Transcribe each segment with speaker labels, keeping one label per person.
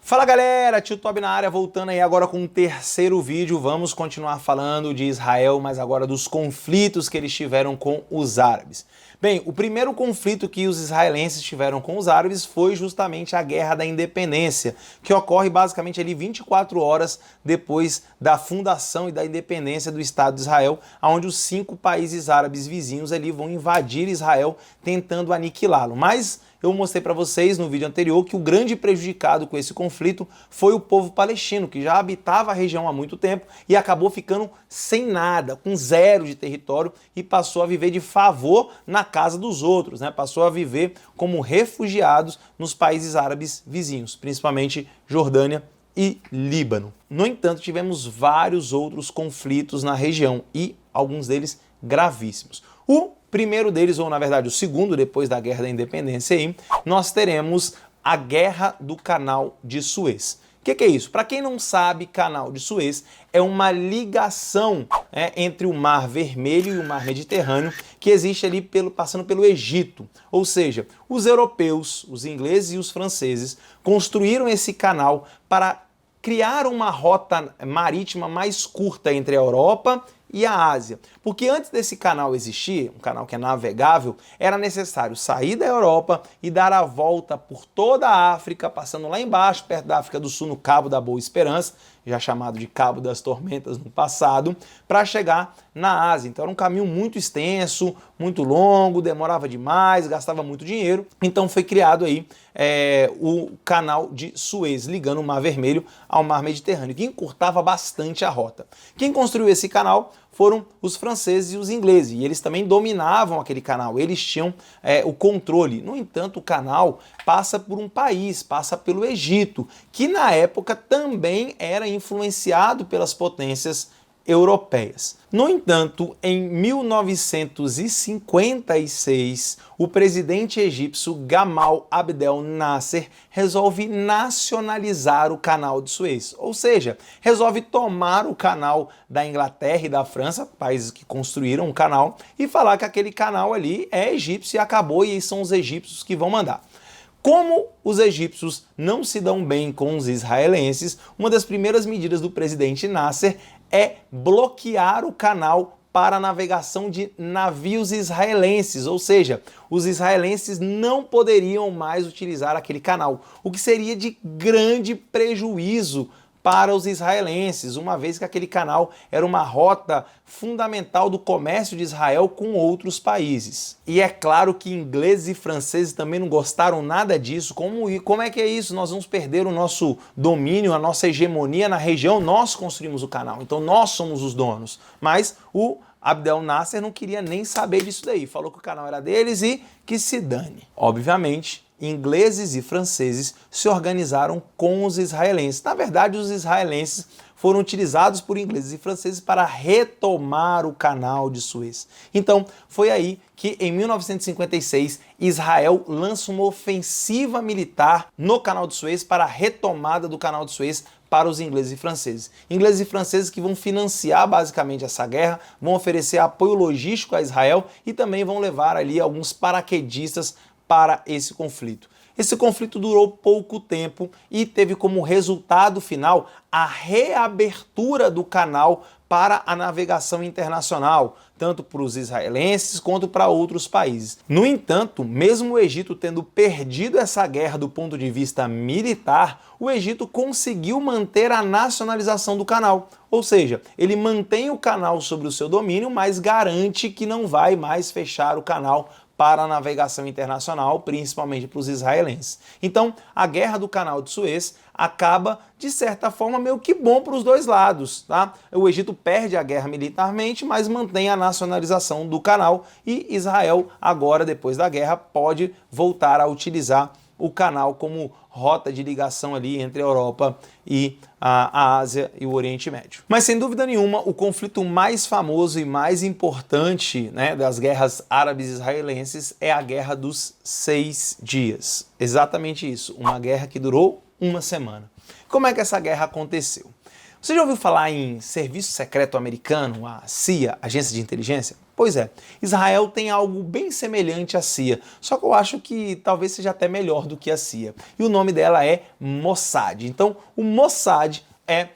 Speaker 1: Fala galera, Tio Tobi na área, voltando aí agora com o terceiro vídeo. Vamos continuar falando de Israel, mas agora dos conflitos que eles tiveram com os árabes. Bem, o primeiro conflito que os israelenses tiveram com os árabes foi justamente a Guerra da Independência, que ocorre basicamente ali 24 horas depois da fundação e da independência do Estado de Israel, onde os 5 países árabes vizinhos ali vão invadir Israel tentando aniquilá-lo. Mas eu mostrei para vocês no vídeo anterior que o grande prejudicado com esse conflito foi o povo palestino, que já habitava a região há muito tempo e acabou ficando sem nada, com zero de território e passou a viver de favor na casa dos outros, né? Passou a viver como refugiados nos países árabes vizinhos, principalmente Jordânia e Líbano. No entanto, tivemos vários outros conflitos na região e alguns deles gravíssimos. O primeiro deles, ou na verdade o segundo, depois da Guerra da Independência, aí, nós teremos a Guerra do Canal de Suez. O que é isso? Para quem não sabe, Canal de Suez é uma ligação entre o Mar Vermelho e o Mar Mediterrâneo que existe ali passando pelo Egito. Ou seja, os europeus, os ingleses e os franceses construíram esse canal para criar uma rota marítima mais curta entre a Europa e a Ásia. Porque antes desse canal existir, um canal que é navegável, era necessário sair da Europa e dar a volta por toda a África, passando lá embaixo, perto da África do Sul, no Cabo da Boa Esperança, já chamado de Cabo das Tormentas no passado, para chegar na Ásia. Então era um caminho muito extenso, muito longo, demorava demais, gastava muito dinheiro. Então foi criado aí o canal de Suez, ligando o Mar Vermelho ao Mar Mediterrâneo, que encurtava bastante a rota. Quem construiu esse canal foram os franceses e os ingleses, e eles também dominavam aquele canal, eles tinham o controle. No entanto, o canal passa por um país, passa pelo Egito, que na época também era influenciado pelas potências europeias. No entanto, em 1956, o presidente egípcio Gamal Abdel Nasser resolve nacionalizar o Canal de Suez, ou seja, resolve tomar o canal da Inglaterra e da França, países que construíram o canal, e falar que aquele canal ali é egípcio e acabou, e são os egípcios que vão mandar. Como os egípcios não se dão bem com os israelenses, uma das primeiras medidas do presidente Nasser é bloquear o canal para a navegação de navios israelenses, ou seja, os israelenses não poderiam mais utilizar aquele canal, o que seria de grande prejuízo para os israelenses, uma vez que aquele canal era uma rota fundamental do comércio de Israel com outros países. E é claro que ingleses e franceses também não gostaram nada disso. Como é que é isso? Nós vamos perder o nosso domínio, a nossa hegemonia na região, nós construímos o canal, então nós somos os donos. Mas o Abdel Nasser não queria nem saber disso daí, falou que o canal era deles e que se dane. Obviamente, ingleses e franceses se organizaram com os israelenses. Na verdade, os israelenses foram utilizados por ingleses e franceses para retomar o canal de Suez. Então, foi aí que, em 1956, Israel lança uma ofensiva militar no canal de Suez para a retomada do canal de Suez para os ingleses e franceses. Ingleses e franceses que vão financiar basicamente essa guerra, vão oferecer apoio logístico a Israel e também vão levar ali alguns paraquedistas para esse conflito. Esse conflito durou pouco tempo e teve como resultado final a reabertura do canal para a navegação internacional, tanto para os israelenses quanto para outros países. No entanto, mesmo o Egito tendo perdido essa guerra do ponto de vista militar, o Egito conseguiu manter a nacionalização do canal, ou seja, ele mantém o canal sob o seu domínio, mas garante que não vai mais fechar o canal para a navegação internacional, principalmente para os israelenses. Então, a Guerra do Canal de Suez acaba, de certa forma, meio que bom para os dois lados, tá? O Egito perde a guerra militarmente, mas mantém a nacionalização do canal e Israel, agora, depois da guerra, pode voltar a utilizar o canal como rota de ligação ali entre a Europa e a Ásia e o Oriente Médio. Mas sem dúvida nenhuma, o conflito mais famoso e mais importante, né, das guerras árabes israelenses é a Guerra dos 6 Dias. Exatamente isso, uma guerra que durou uma semana. Como é que essa guerra aconteceu? Você já ouviu falar em Serviço Secreto Americano, a CIA, Agência de Inteligência? Pois é, Israel tem algo bem semelhante à CIA, só que eu acho que talvez seja até melhor do que a CIA. E o nome dela é Mossad. Então, o Mossad é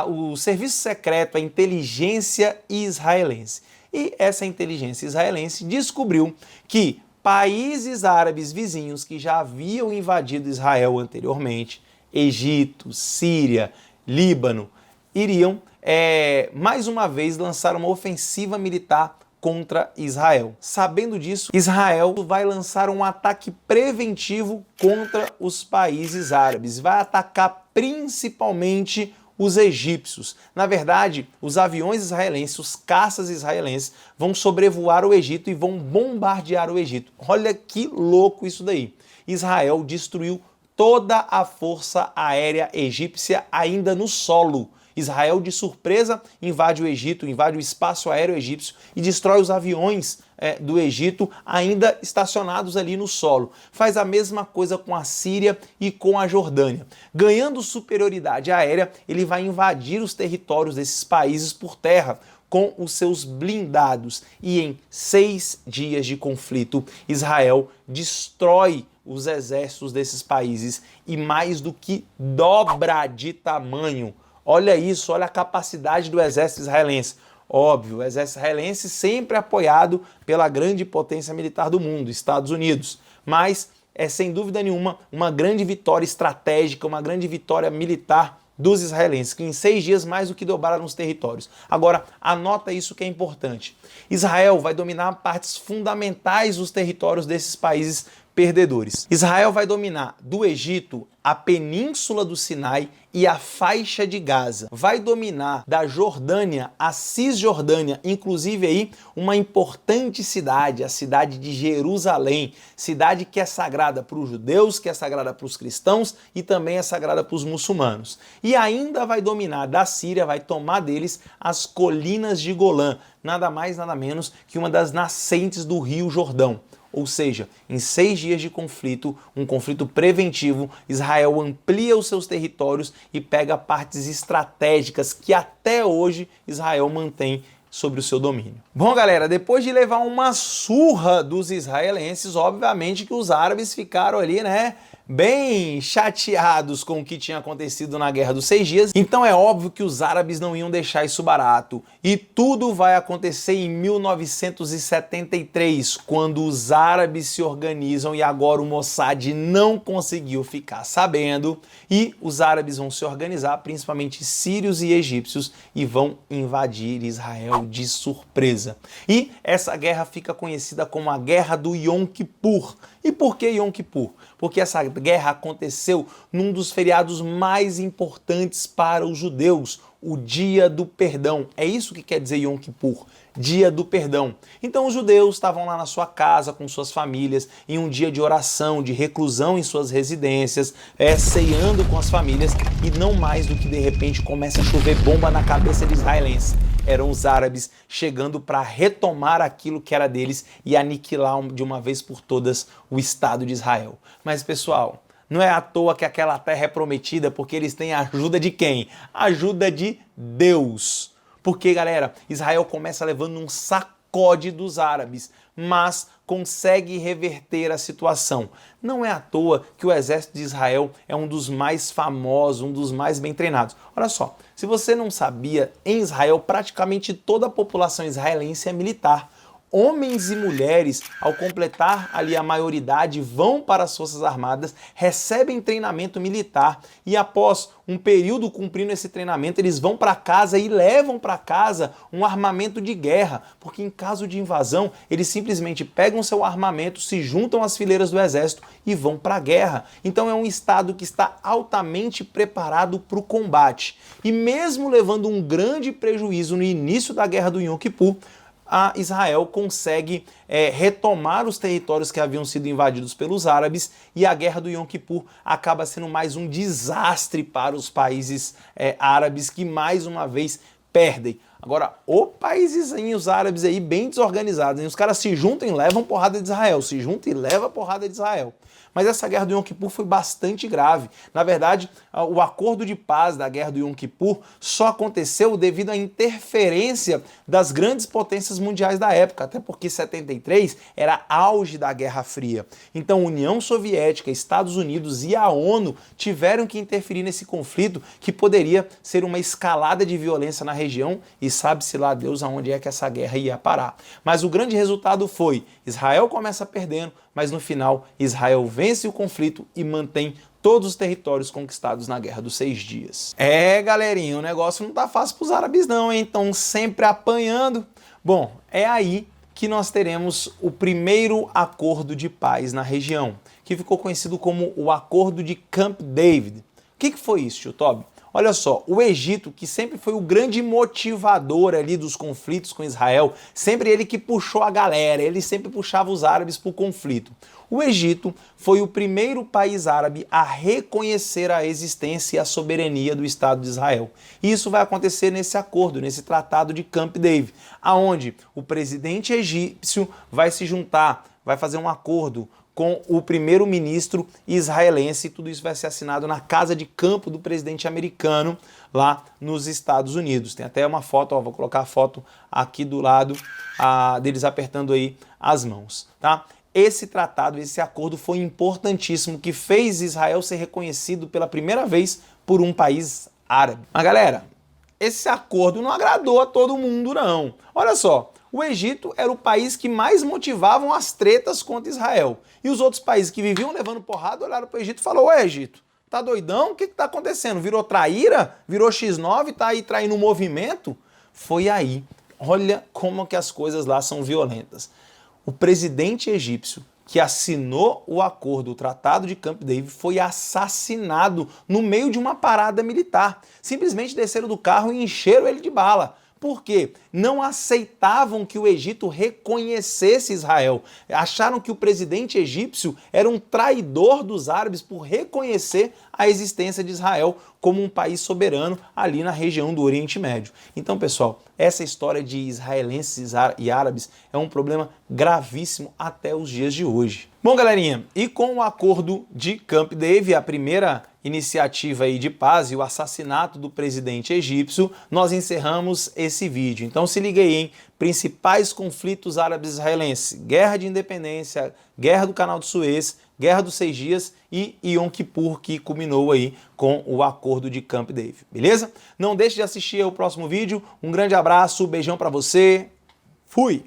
Speaker 1: o serviço secreto, a inteligência israelense. E essa inteligência israelense descobriu que países árabes vizinhos que já haviam invadido Israel anteriormente, Egito, Síria, Líbano, iriam mais uma vez lançar uma ofensiva militar contra Israel. Sabendo disso, Israel vai lançar um ataque preventivo contra os países árabes. Vai atacar principalmente os egípcios. Na verdade, os aviões israelenses, os caças israelenses, vão sobrevoar o Egito e vão bombardear o Egito. Olha que louco isso daí. Israel destruiu toda a força aérea egípcia ainda no solo. Israel, de surpresa, invade o Egito, invade o espaço aéreo egípcio e destrói os aviões do Egito ainda estacionados ali no solo. Faz a mesma coisa com a Síria e com a Jordânia. Ganhando superioridade aérea, ele vai invadir os territórios desses países por terra com os seus blindados. E em 6 dias de conflito, Israel destrói os exércitos desses países e mais do que dobra de tamanho. Olha isso, olha a capacidade do exército israelense. Óbvio, o exército israelense sempre apoiado pela grande potência militar do mundo, Estados Unidos. Mas é sem dúvida nenhuma uma grande vitória estratégica, uma grande vitória militar dos israelenses, que em 6 dias mais do que dobraram os territórios. Agora, anota isso que é importante. Israel vai dominar partes fundamentais dos territórios desses países perdedores. Israel vai dominar do Egito a península do Sinai e a faixa de Gaza. Vai dominar da Jordânia a Cisjordânia, inclusive aí uma importante cidade, a cidade de Jerusalém, cidade que é sagrada para os judeus, que é sagrada para os cristãos e também é sagrada para os muçulmanos. E ainda vai dominar da Síria, vai tomar deles as colinas de Golã, nada mais nada menos que uma das nascentes do Rio Jordão. Ou seja, em 6 dias de conflito, um conflito preventivo, Israel amplia os seus territórios e pega partes estratégicas que até hoje Israel mantém sobre o seu domínio. Bom, galera, depois de levar uma surra dos israelenses, obviamente que os árabes ficaram ali, bem chateados com o que tinha acontecido na Guerra dos 6 Dias. Então é óbvio que os árabes não iam deixar isso barato. E tudo vai acontecer em 1973, quando os árabes se organizam e agora o Mossad não conseguiu ficar sabendo. E os árabes vão se organizar, principalmente sírios e egípcios, e vão invadir Israel de surpresa. E essa guerra fica conhecida como a Guerra do Yom Kippur. E por que Yom Kippur? Porque essa guerra aconteceu num dos feriados mais importantes para os judeus, o Dia do Perdão. É isso que quer dizer Yom Kippur, Dia do Perdão. Então os judeus estavam lá na sua casa com suas famílias, em um dia de oração, de reclusão em suas residências, ceando com as famílias, e não mais do que de repente começa a chover bomba na cabeça de israelenses. Eram os árabes chegando para retomar aquilo que era deles e aniquilar de uma vez por todas o Estado de Israel. Mas, pessoal, não é à toa que aquela terra é prometida, porque eles têm a ajuda de quem? A ajuda de Deus. Porque, galera, Israel começa levando um sacode dos árabes, mas consegue reverter a situação. Não é à toa que o exército de Israel é um dos mais famosos, um dos mais bem treinados. Olha só, se você não sabia, em Israel praticamente toda a população israelense é militar. Homens e mulheres, ao completar ali a maioridade, vão para as Forças Armadas, recebem treinamento militar e após um período cumprindo esse treinamento, eles vão para casa e levam para casa um armamento de guerra, porque em caso de invasão, eles simplesmente pegam seu armamento, se juntam às fileiras do exército e vão para a guerra. Então é um estado que está altamente preparado para o combate. E mesmo levando um grande prejuízo no início da Guerra do Yom Kippur, a Israel consegue retomar os territórios que haviam sido invadidos pelos árabes e a Guerra do Yom Kippur acaba sendo mais um desastre para os países árabes que mais uma vez perdem. Agora, o paizinhos árabes aí bem desorganizados, hein? Os caras se juntam e levam porrada de Israel, se juntam e levam porrada de Israel. Mas essa guerra do Yom Kippur foi bastante grave. Na verdade, o acordo de paz da guerra do Yom Kippur só aconteceu devido à interferência das grandes potências mundiais da época, até porque 73 era auge da Guerra Fria. Então, União Soviética, Estados Unidos e a ONU tiveram que interferir nesse conflito que poderia ser uma escalada de violência na região e sabe-se lá Deus aonde é que essa guerra ia parar. Mas o grande resultado foi Israel começa perdendo, mas no final Israel vence o conflito e mantém todos os territórios conquistados na Guerra dos 6 Dias. É, galerinha, o negócio não tá fácil pros árabes não, hein? Estão sempre apanhando. Bom, é aí que nós teremos o primeiro acordo de paz na região, que ficou conhecido como o Acordo de Camp David. O que foi isso, tio Tobi? Olha só, o Egito, que sempre foi o grande motivador ali dos conflitos com Israel, sempre ele que puxou a galera, ele sempre puxava os árabes para o conflito. O Egito foi o primeiro país árabe a reconhecer a existência e a soberania do Estado de Israel. E isso vai acontecer nesse acordo, nesse tratado de Camp David, aonde o presidente egípcio vai se juntar, vai fazer um acordo com o primeiro-ministro israelense, e tudo isso vai ser assinado na casa de campo do presidente americano lá nos Estados Unidos. Tem até uma foto, ó, vou colocar a foto aqui do lado deles apertando aí as mãos, tá? Esse tratado, esse acordo foi importantíssimo, que fez Israel ser reconhecido pela primeira vez por um país árabe. Mas galera, esse acordo não agradou a todo mundo não. Olha só, o Egito era o país que mais motivavam as tretas contra Israel. E os outros países que viviam levando porrada olharam para o Egito e falaram: "Ô Egito, tá doidão? O que tá acontecendo? Virou traíra? Virou X9? Tá aí traindo o movimento?" Foi aí. Olha como que as coisas lá são violentas. O presidente egípcio que assinou o acordo, o Tratado de Camp David, foi assassinado no meio de uma parada militar. Simplesmente desceram do carro e encheram ele de bala. Por quê? Não aceitavam que o Egito reconhecesse Israel. Acharam que o presidente egípcio era um traidor dos árabes por reconhecer a existência de Israel como um país soberano ali na região do Oriente Médio. Então, pessoal, essa história de israelenses e árabes é um problema gravíssimo até os dias de hoje. Bom, galerinha, e com o acordo de Camp David, a primeira iniciativa aí de paz e o assassinato do presidente egípcio, nós encerramos esse vídeo. Então se liga aí, hein? Principais conflitos árabes-israelenses: Guerra de Independência, Guerra do Canal de Suez, Guerra dos 6 Dias e Yom Kippur, que culminou aí com o acordo de Camp David, beleza? Não deixe de assistir ao próximo vídeo. Um grande abraço, beijão pra você. Fui!